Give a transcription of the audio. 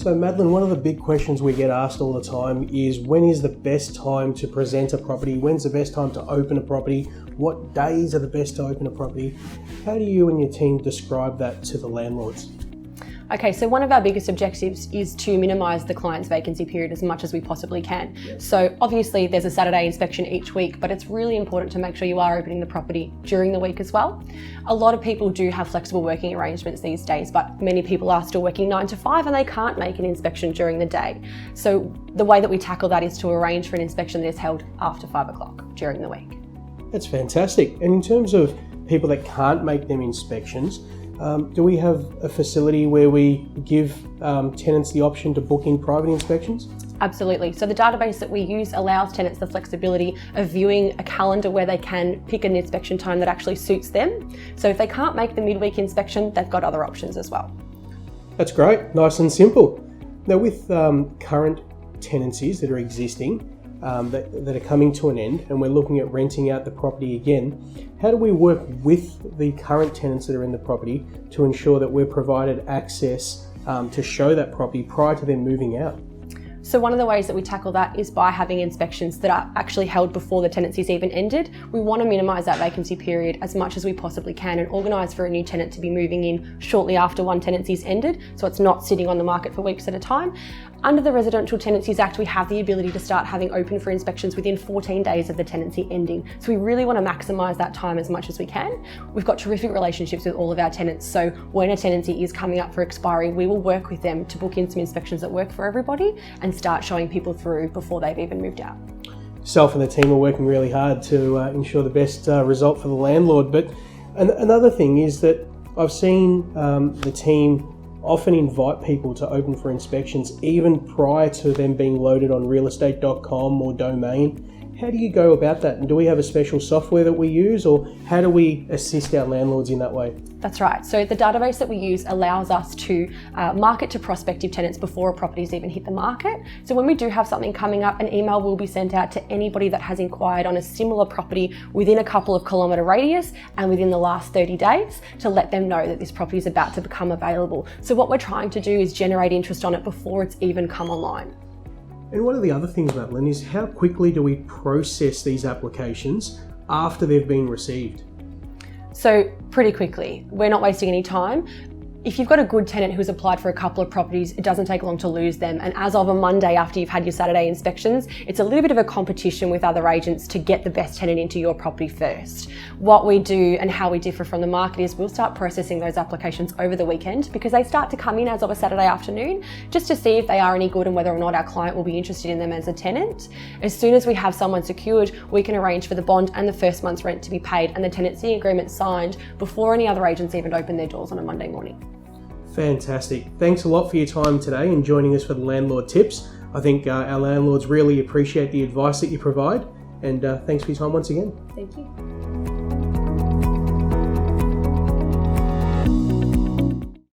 So Madeline, one of the big questions we get asked all the time is when is the best time to present a property? When's the best time to open a property? What days are the best to open a property? How do you and your team describe that to the landlords? Okay, so one of our biggest objectives is to minimise the client's vacancy period as much as we possibly can. So obviously there's a Saturday inspection each week, but it's really important to make sure you are opening the property during the week as well. A lot of people do have flexible working arrangements these days, but many people are still working 9 to 5 and they can't make an inspection during the day. So the way that we tackle that is to arrange for an inspection that is held after 5 o'clock during the week. That's fantastic. And in terms of people that can't make them inspections, do we have a facility where we give tenants the option to book in private inspections? Absolutely. So the database that we use allows tenants the flexibility of viewing a calendar where they can pick an inspection time that actually suits them. So if they can't make the midweek inspection, they've got other options as well. That's great, nice and simple. Now with current tenancies that are existing, that are coming to an end and we're looking at renting out the property again, how do we work with the current tenants that are in the property to ensure that we're provided access to show that property prior to them moving out? So one of the ways that we tackle that is by having inspections that are actually held before the tenancy's even ended. We want to minimise that vacancy period as much as we possibly can and organise for a new tenant to be moving in shortly after one tenancy's ended, so it's not sitting on the market for weeks at a time. Under the Residential Tenancies Act, we have the ability to start having open for inspections within 14 days of the tenancy ending. So we really want to maximise that time as much as we can. We've got terrific relationships with all of our tenants, so when a tenancy is coming up for expiry, we will work with them to book in some inspections that work for everybody and start showing people through before they've even moved out. Self and the team are working really hard to ensure the best result for the landlord. But another thing is that I've seen the team often invite people to open for inspections even prior to them being loaded on realestate.com or Domain. How do you go about that? And do we have a special software that we use, or how do we assist our landlords in that way? That's right. So the database that we use allows us to market to prospective tenants before a property's even hit the market. So when we do have something coming up, an email will be sent out to anybody that has inquired on a similar property within a couple of kilometre radius and within the last 30 days to let them know that this property is about to become available. So what we're trying to do is generate interest on it before it's even come online. And one of the other things, Madeline, is how quickly do we process these applications after they've been received? So pretty quickly. We're not wasting any time. If you've got a good tenant who's applied for a couple of properties, it doesn't take long to lose them. And as of a Monday after you've had your Saturday inspections, it's a little bit of a competition with other agents to get the best tenant into your property first. What we do and how we differ from the market is we'll start processing those applications over the weekend because they start to come in as of a Saturday afternoon just to see if they are any good and whether or not our client will be interested in them as a tenant. As soon as we have someone secured, we can arrange for the bond and the first month's rent to be paid and the tenancy agreement signed before any other agents even open their doors on a Monday morning. Fantastic. Thanks a lot for your time today and joining us for the Landlord Tips. I think our landlords really appreciate the advice that you provide, and thanks for your time once again. Thank you.